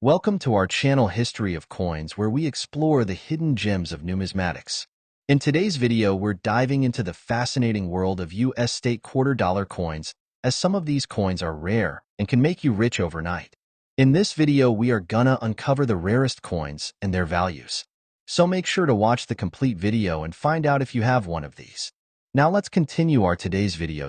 Welcome to our channel History of Coins, where we explore the hidden gems of numismatics. In today's video, we're diving into the fascinating world of U.S. state quarter dollar coins, as some of these coins are rare and can make you rich overnight. In this video, we are gonna uncover the rarest coins and their values. So make sure to watch the complete video and find out if you have one of these. Now let's continue our today's video.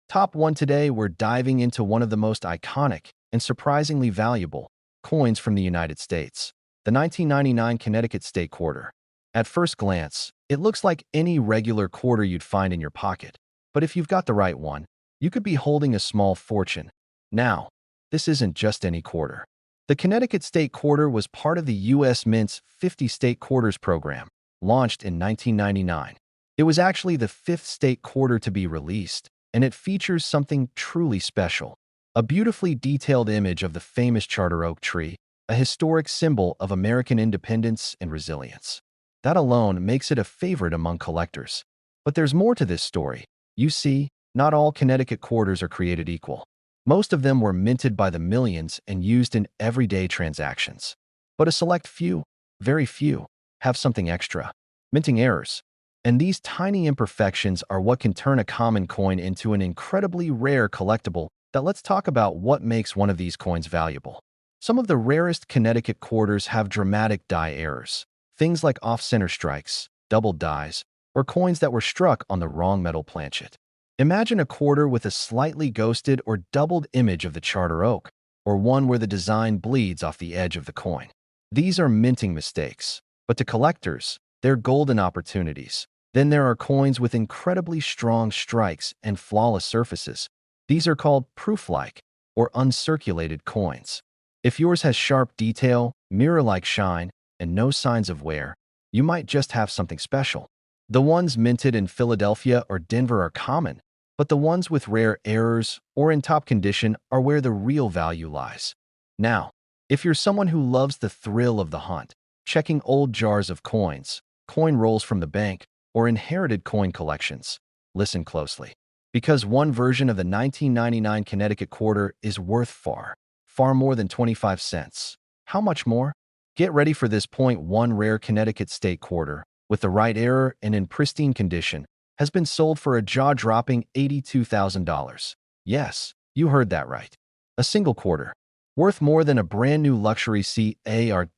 Top 1 today, we're diving into one of the most iconic and surprisingly valuable coins from the United States, the 1999 Connecticut state quarter. At first glance, it looks like any regular quarter you'd find in your pocket, but if you've got the right one, you could be holding a small fortune. Now, this isn't just any quarter. The Connecticut state quarter was part of the U.S. Mint's 50 state quarters program, launched in 1999. It was actually the fifth state quarter to be released, and it features something truly special. A beautifully detailed image of the famous charter oak tree, a historic symbol of American independence and resilience. That alone makes it a favorite among collectors. But there's more to this story. You see, not all Connecticut quarters are created equal. Most of them were minted by the millions and used in everyday transactions. But a select few, very few, have something extra: minting errors. And these tiny imperfections are what can turn a common coin into an incredibly rare collectible. Let's talk about what makes one of these coins valuable. Some of the rarest Connecticut quarters have dramatic die errors, things like off-center strikes, doubled dies, or coins that were struck on the wrong metal planchet. Imagine a quarter with a slightly ghosted or doubled image of the charter oak, or one where the design bleeds off the edge of the coin. These are minting mistakes, but to collectors, they're golden opportunities. Then there are coins with incredibly strong strikes and flawless surfaces. These are called proof-like or uncirculated coins. If yours has sharp detail, mirror-like shine, and no signs of wear, you might just have something special. The ones minted in Philadelphia or Denver are common, but the ones with rare errors or in top condition are where the real value lies. Now, if you're someone who loves the thrill of the hunt, checking old jars of coins, coin rolls from the bank, or inherited coin collections, listen closely. Because one version of the 1999 Connecticut quarter is worth far more than 25 cents. How much more? Get ready for this. Point 1. Rare Connecticut state quarter, with the right error and in pristine condition, has been sold for a jaw-dropping $82,000. Yes, you heard that right. A single quarter, worth more than a brand new luxury car.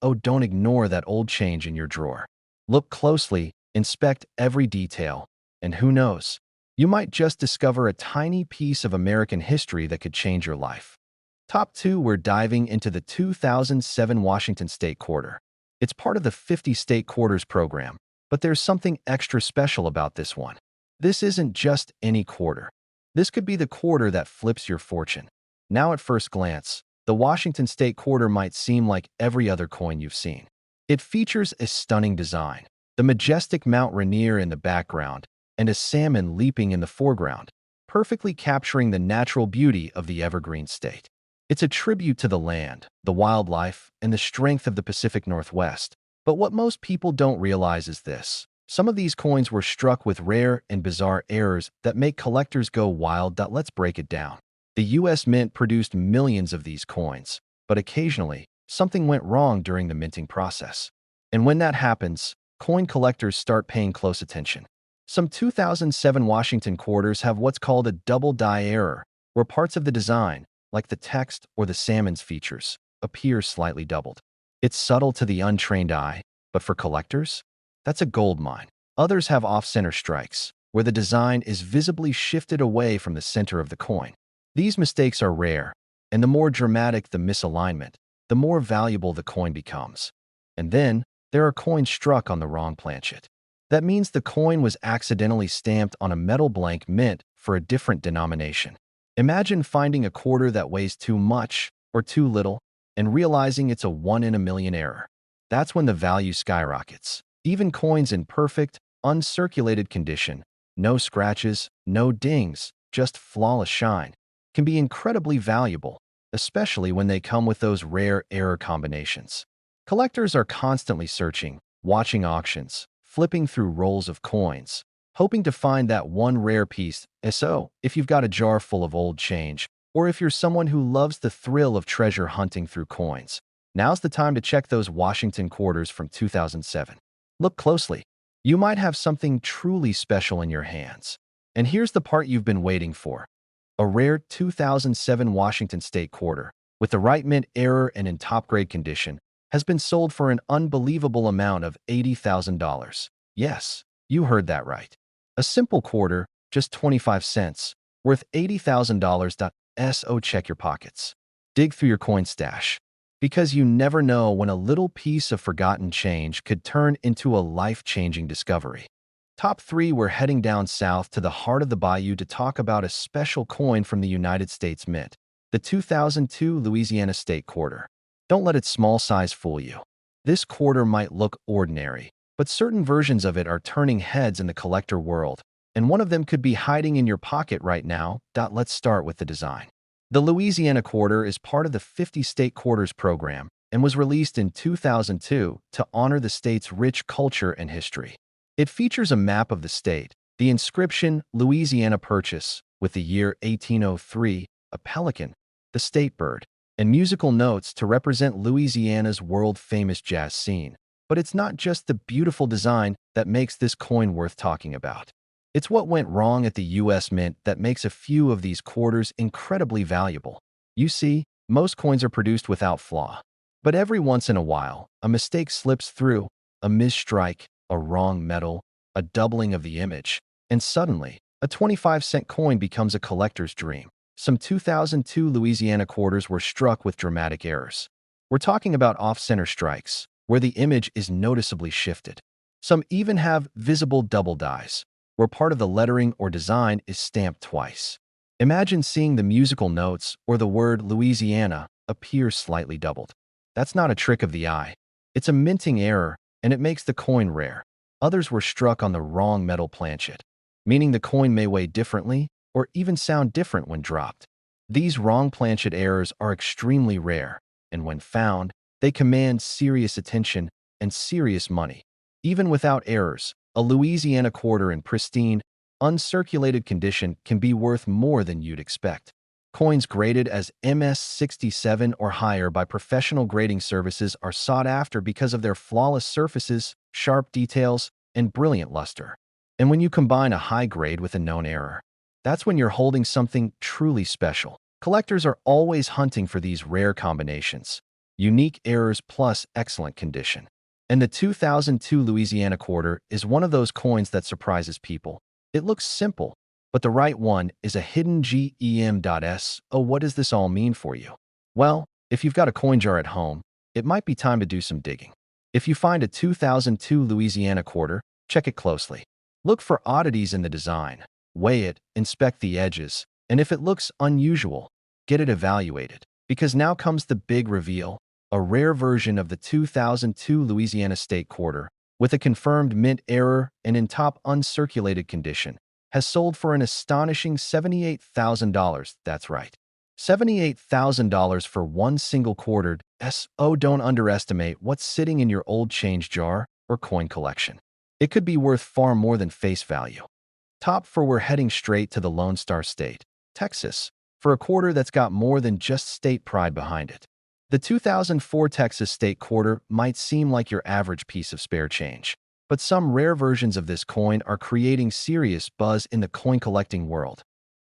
Oh, don't ignore that old change in your drawer. Look closely, inspect every detail, and who knows? You might just discover a tiny piece of American history that could change your life. Top 2. We're diving into the 2007 Washington state quarter. It's part of the 50 state quarters program, but there's something extra special about this one. This isn't just any quarter. This could be the quarter that flips your fortune. Now, at first glance, the Washington state quarter might seem like every other coin you've seen. It features a stunning design, the majestic Mount Rainier in the background, and a salmon leaping in the foreground, perfectly capturing the natural beauty of the evergreen state. It's a tribute to the land, the wildlife, and the strength of the Pacific Northwest. But what most people don't realize is this: some of these coins were struck with rare and bizarre errors that make collectors go wild. Let's break it down. The U.S. Mint produced millions of these coins, but occasionally, something went wrong during the minting process. And when that happens, coin collectors start paying close attention. Some 2007 Washington quarters have what's called a double die error, where parts of the design, like the text or the salmon's features, appear slightly doubled. It's subtle to the untrained eye, but for collectors, that's a gold mine. Others have off-center strikes, where the design is visibly shifted away from the center of the coin. These mistakes are rare, and the more dramatic the misalignment, the more valuable the coin becomes. And then, there are coins struck on the wrong planchet. That means the coin was accidentally stamped on a metal blank mint for a different denomination. Imagine finding a quarter that weighs too much or too little and realizing it's a 1 in a million error. That's when the value skyrockets. Even coins in perfect, uncirculated condition, no scratches, no dings, just flawless shine, can be incredibly valuable, especially when they come with those rare error combinations. Collectors are constantly searching, watching auctions, flipping through rolls of coins, hoping to find that one rare piece. So, if you've got a jar full of old change, or if you're someone who loves the thrill of treasure hunting through coins, now's the time to check those Washington quarters from 2007. Look closely. You might have something truly special in your hands. And here's the part you've been waiting for. A rare 2007 Washington State quarter, with the right mint error and in top-grade condition, has been sold for an unbelievable amount of $80,000. Yes, you heard that right. A simple quarter, just 25 cents, worth $80,000. So check your pockets. Dig through your coin stash. Because you never know when a little piece of forgotten change could turn into a life-changing discovery. Top 3, we're heading down south to the heart of the bayou to talk about a special coin from the United States Mint, the 2002 Louisiana State Quarter. Don't let its small size fool you. This quarter might look ordinary, but certain versions of it are turning heads in the collector world, and one of them could be hiding in your pocket right now. Let's start with the design. The Louisiana Quarter is part of the 50 State Quarters program and was released in 2002 to honor the state's rich culture and history. It features a map of the state, the inscription Louisiana Purchase, with the year 1803, a pelican, the state bird, and musical notes to represent Louisiana's world-famous jazz scene. But it's not just the beautiful design that makes this coin worth talking about. It's what went wrong at the U.S. Mint that makes a few of these quarters incredibly valuable. You see, most coins are produced without flaw. But every once in a while, a mistake slips through, a misstrike, a wrong metal, a doubling of the image, and suddenly, a 25-cent coin becomes a collector's dream. Some 2002 Louisiana quarters were struck with dramatic errors. We're talking about off-center strikes, where the image is noticeably shifted. Some even have visible double dies, where part of the lettering or design is stamped twice. Imagine seeing the musical notes or the word Louisiana appear slightly doubled. That's not a trick of the eye. It's a minting error, and it makes the coin rare. Others were struck on the wrong metal planchet, meaning the coin may weigh differently or even sound different when dropped. These wrong planchet errors are extremely rare, and when found, they command serious attention and serious money. Even without errors, a Louisiana quarter in pristine, uncirculated condition can be worth more than you'd expect. Coins graded as MS-67 or higher by professional grading services are sought after because of their flawless surfaces, sharp details, and brilliant luster. And when you combine a high grade with a known error, that's when you're holding something truly special. Collectors are always hunting for these rare combinations, unique errors plus excellent condition. And the 2002 Louisiana Quarter is one of those coins that surprises people. It looks simple, but the right one is a hidden gem. Oh, what does this all mean for you? Well, if you've got a coin jar at home, it might be time to do some digging. If you find a 2002 Louisiana Quarter, check it closely. Look for oddities in the design, weigh it, inspect the edges, and if it looks unusual, get it evaluated. Because now comes the big reveal, a rare version of the 2002 Louisiana State Quarter, with a confirmed mint error and in top uncirculated condition, has sold for an astonishing $78,000. That's right. $78,000 for one single quartered. So don't underestimate what's sitting in your old change jar or coin collection. It could be worth far more than face value. Top 4, we're heading straight to the Lone Star State, Texas, for a quarter that's got more than just state pride behind it. The 2004 Texas State Quarter might seem like your average piece of spare change, but some rare versions of this coin are creating serious buzz in the coin collecting world.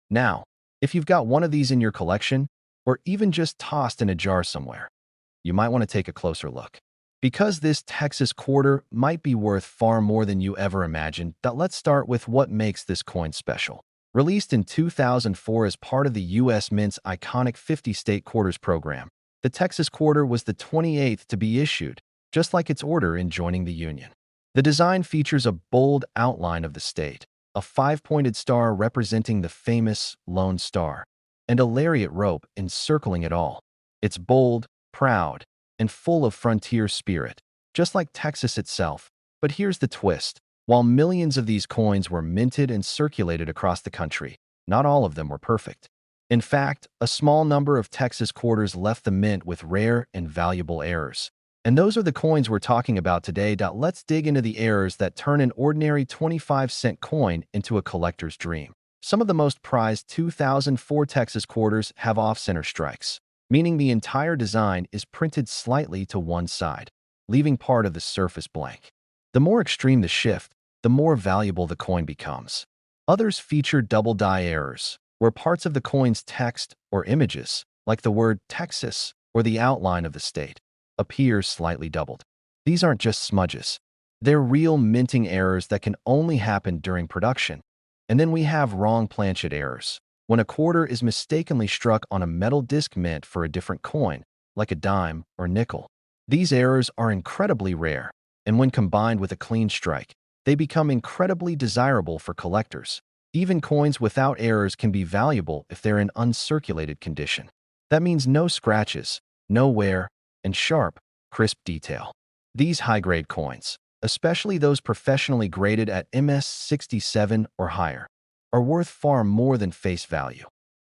Now, if you've got one of these in your collection, or even just tossed in a jar somewhere, you might want to take a closer look. Because this Texas quarter might be worth far more than you ever imagined, let's start with what makes this coin special. Released in 2004 as part of the U.S. Mint's iconic 50 State Quarters program, the Texas Quarter was the 28th to be issued, just like its order in joining the Union. The design features a bold outline of the state, a 5-pointed star representing the famous Lone Star, and a lariat rope encircling it all. It's bold, proud, and full of frontier spirit, just like Texas itself. But here's the twist. While millions of these coins were minted and circulated across the country, not all of them were perfect. In fact, a small number of Texas quarters left the mint with rare and valuable errors. And those are the coins we're talking about today. Let's dig into the errors that turn an ordinary 25-cent coin into a collector's dream. Some of the most prized 2004 Texas quarters have off-center strikes, meaning the entire design is printed slightly to one side, leaving part of the surface blank. The more extreme the shift, the more valuable the coin becomes. Others feature double die errors, where parts of the coin's text or images, like the word Texas or the outline of the state, appear slightly doubled. These aren't just smudges. They're real minting errors that can only happen during production. And then we have wrong planchet errors, when a quarter is mistakenly struck on a metal disc meant for a different coin, like a dime or nickel. These errors are incredibly rare, and when combined with a clean strike, they become incredibly desirable for collectors. Even coins without errors can be valuable if they're in uncirculated condition. That means no scratches, no wear, and sharp, crisp detail. These high-grade coins, especially those professionally graded at MS-67 or higher, are worth far more than face value.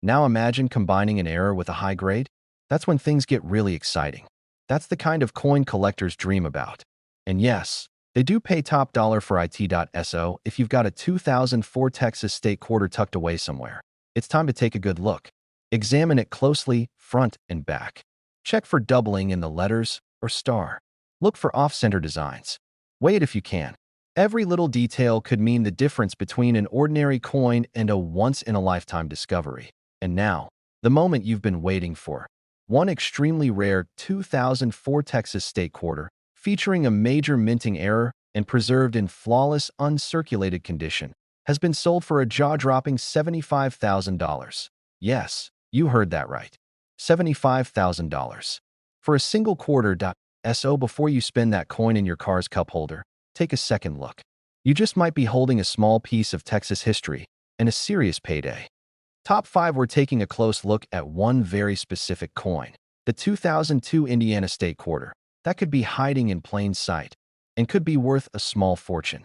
Now imagine combining an error with a high grade. That's when things get really exciting. That's the kind of coin collectors dream about. And yes, they do pay top dollar for it.so if you've got a 2004 Texas state quarter tucked away somewhere. It's time to take a good look. Examine it closely, front and back. Check for doubling in the letters or star. Look for off-center designs. Weigh it if you can. Every little detail could mean the difference between an ordinary coin and a once-in-a-lifetime discovery. And now, the moment you've been waiting for. One extremely rare 2004 Texas state quarter, featuring a major minting error and preserved in flawless, uncirculated condition, has been sold for a jaw-dropping $75,000. Yes, you heard that right. $75,000. For a single quarter. So before you spend that coin in your car's cup holder, take a second look. You just might be holding a small piece of Texas history and a serious payday. Top 5, we're taking a close look at one very specific coin, the 2002 Indiana State Quarter, that could be hiding in plain sight and could be worth a small fortune.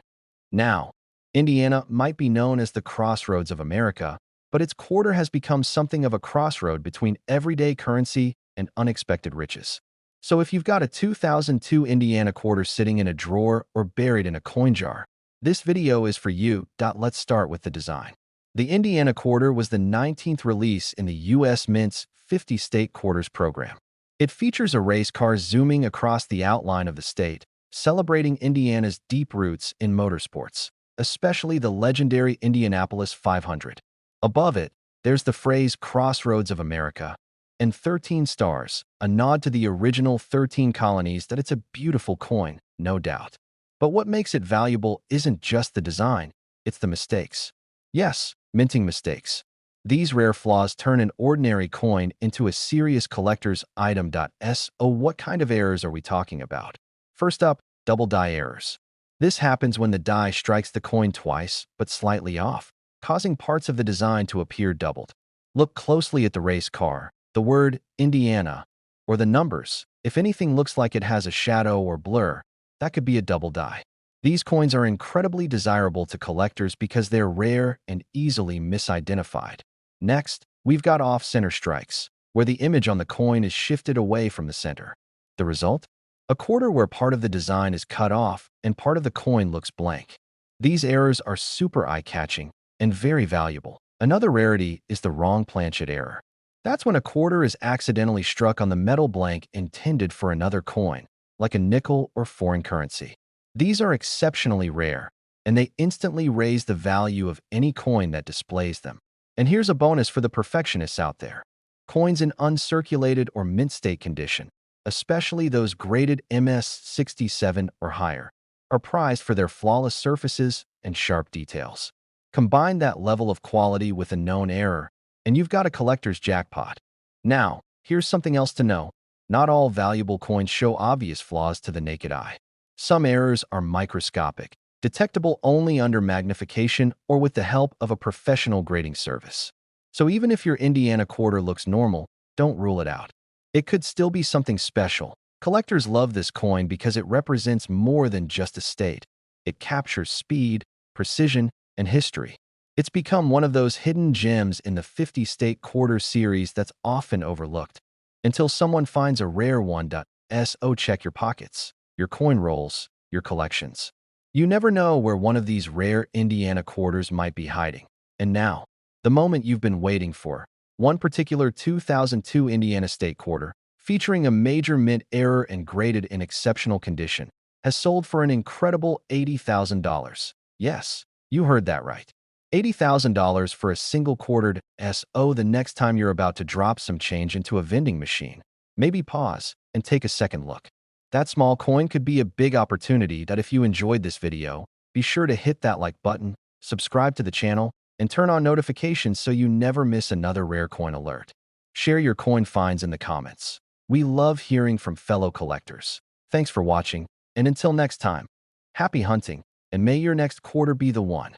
Now, Indiana might be known as the crossroads of America, but its quarter has become something of a crossroad between everyday currency and unexpected riches. So if you've got a 2002 Indiana quarter sitting in a drawer or buried in a coin jar, this video is for you. Let's start with the design. The Indiana quarter was the 19th release in the U.S. Mint's 50 State Quarters program. It features a race car zooming across the outline of the state, celebrating Indiana's deep roots in motorsports, especially the legendary Indianapolis 500. Above it, there's the phrase Crossroads of America, and 13 stars, a nod to the original 13 colonies. That it's a beautiful coin, no doubt. But what makes it valuable isn't just the design, it's the mistakes. Yes, minting mistakes. These rare flaws turn an ordinary coin into a serious collector's item. So what kind of errors are we talking about? First up, double die errors. This happens when the die strikes the coin twice, but slightly off, causing parts of the design to appear doubled. Look closely at the race car, the word Indiana, or the numbers. If anything looks like it has a shadow or blur, that could be a double die. These coins are incredibly desirable to collectors because they're rare and easily misidentified. Next, we've got off-center strikes, where the image on the coin is shifted away from the center. The result? A quarter where part of the design is cut off and part of the coin looks blank. These errors are super eye-catching and very valuable. Another rarity is the wrong planchet error. That's when a quarter is accidentally struck on the metal blank intended for another coin, like a nickel or foreign currency. These are exceptionally rare, and they instantly raise the value of any coin that displays them. And here's a bonus for the perfectionists out there. Coins in uncirculated or mint state condition, especially those graded MS-67 or higher, are prized for their flawless surfaces and sharp details. Combine that level of quality with a known error, and you've got a collector's jackpot. Now, here's something else to know. Not all valuable coins show obvious flaws to the naked eye. Some errors are microscopic, detectable only under magnification or with the help of a professional grading service. So even if your Indiana quarter looks normal, don't rule it out. It could still be something special. Collectors love this coin because it represents more than just a state. It captures speed, precision, and history. It's become one of those hidden gems in the 50 State Quarter series that's often overlooked. Until someone finds a rare one. So check your pockets, your coin rolls, your collections. You never know where one of these rare Indiana quarters might be hiding. And now, the moment you've been waiting for. One particular 2002 Indiana State Quarter, featuring a major mint error and graded in exceptional condition, has sold for an incredible $80,000. Yes, you heard that right. $80,000 for a single quartered SO. The next time you're about to drop some change into a vending machine, maybe pause and take a second look. That small coin could be a big opportunity. If you enjoyed this video, be sure to hit that like button, subscribe to the channel, and turn on notifications so you never miss another rare coin alert. Share your coin finds in the comments. We love hearing from fellow collectors. Thanks for watching, and until next time, happy hunting, and may your next quarter be the one.